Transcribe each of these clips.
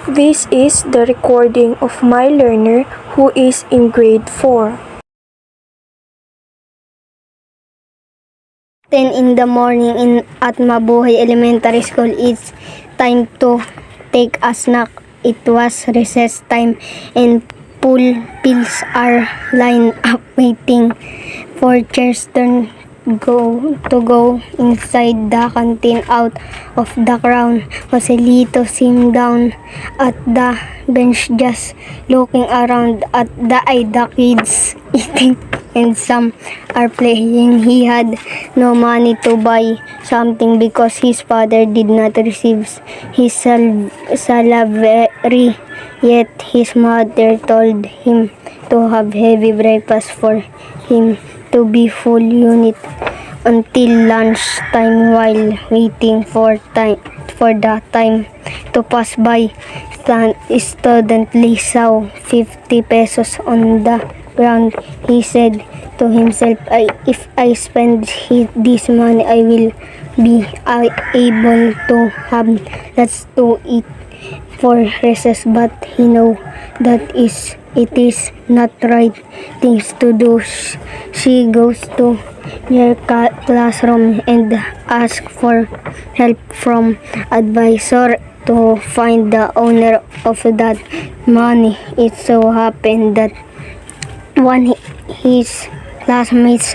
This is the recording of my learner who is in grade 4. 10 in the morning at Mabuhay Elementary School. It's time to take a snack. It was recess time and pupils are lined up waiting for chairs to go inside the canteen. Out of the crowd, Joselito sat down at the bench just looking around at the kids eating and some are playing. He had no money to buy something because his father did not receive his salary yet. His mother told him to have heavy breakfast for him to be full unit until lunch time. While waiting for the time to pass by, studently saw 50 pesos on the ground. He said to himself, if I spend this money, I will be able to have lots to eat for recess. But he know that it is not right things to do. She goes to their classroom and asks for help from advisor to find the owner of that money. It so happened that one his classmates,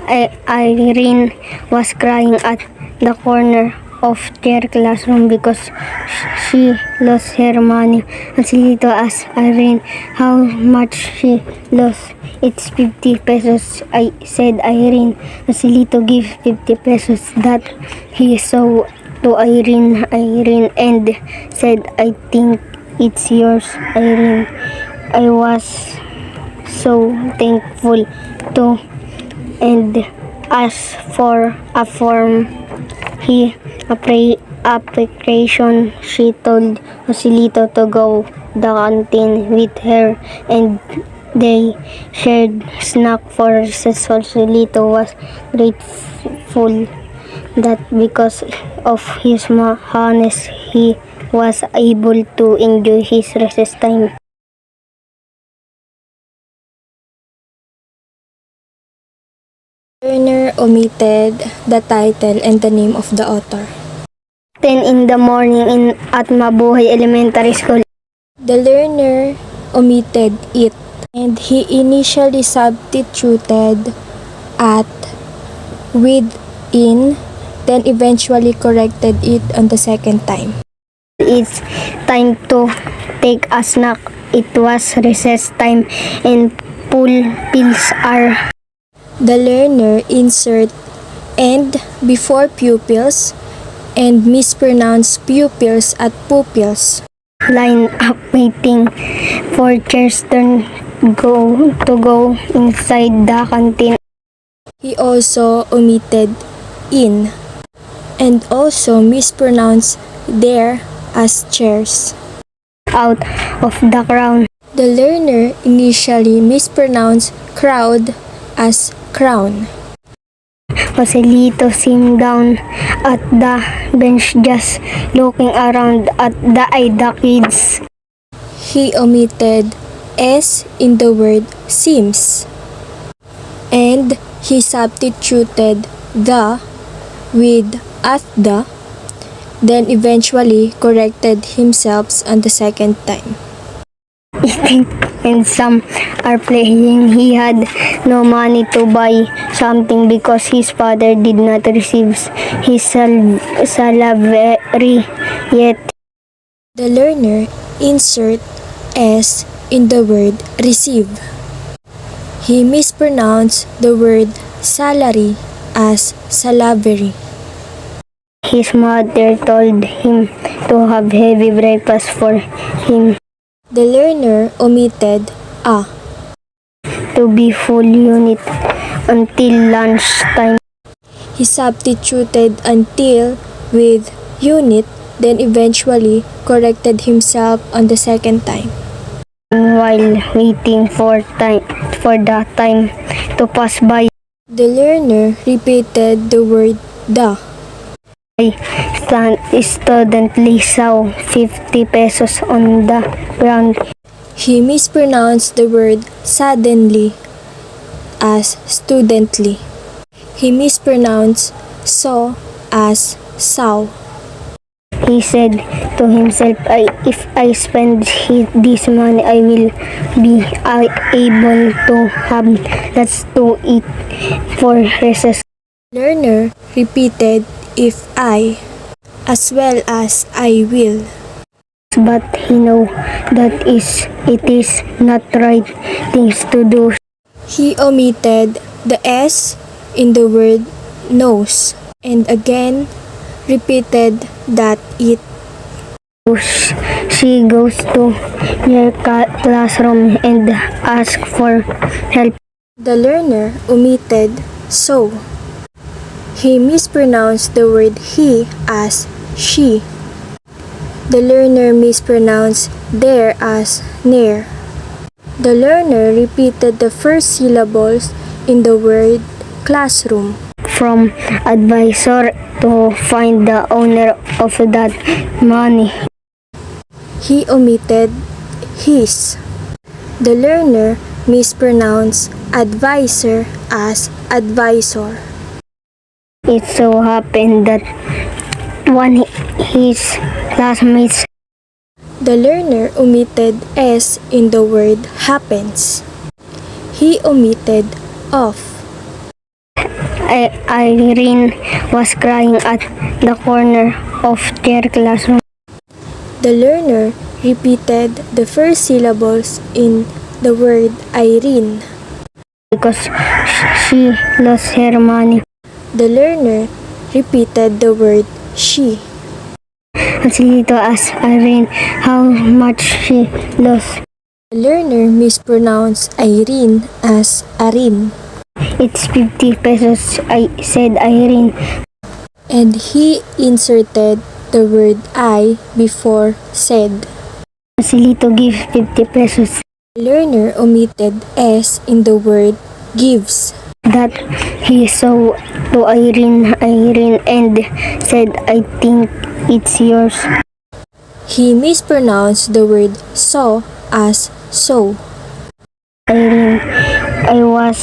Irene, was crying at the corner of their classroom because she lost her money. Joselito asked Irene how much she lost. It's 50 pesos, said Irene. Joselito gave 50 pesos that he saw to Irene and said, I think it's yours, Irene. I was so thankful to and asked for a form application. She told Joselito to go the canteen with her and they shared snack for recess. Joselito was grateful that because of his honest he was able to enjoy his recess time. Learner omitted the title and the name of the author. 10 in the morning at Mabuhay Elementary School. The learner omitted it and he initially substituted at with in, then eventually corrected it on the second time. It's time to take a snack. It was recess time and pupils are. The learner insert and before pupils and mispronounce pupils at pupils. Line up waiting for chairs to go inside the canteen. He also omitted in and also mispronounced there as chairs. Out of the crowd. The learner initially mispronounced crowd as crown. Joselito sat down at the bench just looking around at the kids. He omitted s in the word seems and he substituted the with at the, then eventually corrected himself on the second time. Eating and some are playing. He had no money to buy something because his father did not receive his salary yet. The learner insert s in the word receive. He mispronounced the word salary as salary. His mother told him to have heavy breakfast for him The learner omitted a to be full unit until lunch time. He substituted until with unit, then eventually corrected himself on the second time. While waiting for the time to pass by, The learner repeated the word the Studently saw 50 pesos on the ground. He mispronounced the word suddenly as studently. He mispronounced saw as saw. He said to himself, if I spend this money, I will be able to have lots to eat for recess. Learner repeated if I as well as I will. But he know that it is not right things to do. He omitted the S in the word knows and again repeated that it. She goes to their classroom and asks for help. The learner omitted so. He mispronounced the word he as she. The learner mispronounced there as near. The learner repeated the first syllables in the word classroom. From advisor to find the owner of that money. He omitted his. The learner mispronounced advisor as advisor. It so happened that one his classmates. The learner omitted S in the word happens. He omitted of. Irene was crying at the corner of their classroom. The learner repeated the first syllables in the word Irene. Because she lost her money. The learner repeated the word she. Joselito asked Irene how much she lost. The learner mispronounced Irene as Arin. It's 50 pesos, said Irene. And he inserted the word I before said. Joselito gives 50 pesos. The learner omitted S in the word gives. That he saw to Irene and said, I think it's yours. He mispronounced the word saw as so. Irene, I was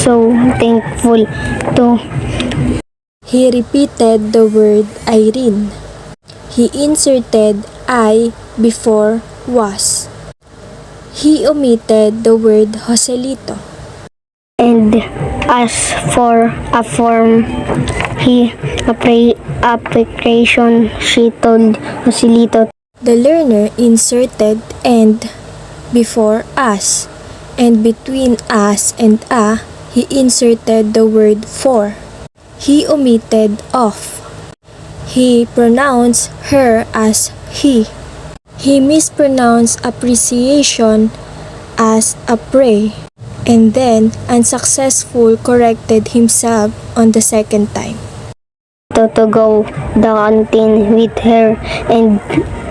so thankful to. He repeated the word Irene. He inserted I before was. He omitted the word Joselito. And as for a form, application, she told Joselito. The learner inserted and before us, and between us and a, he inserted the word for. He omitted of. He pronounced her as he. He mispronounced appreciation as appray, and then unsuccessful corrected himself on the second time. To go the canteen with her and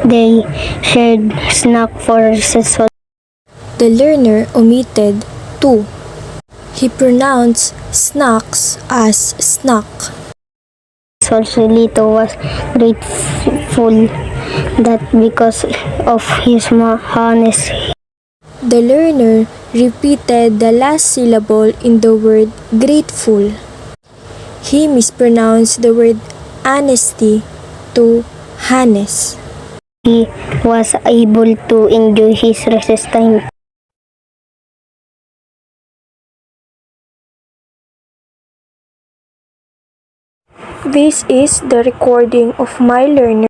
they shared snack for recess. The learner omitted to. He pronounced snacks as snack. Joselito was grateful that because of his honesty. The learner repeated the last syllable in the word grateful. He mispronounced the word honesty to honest. He was able to enjoy his recess time. This is the recording of my learner.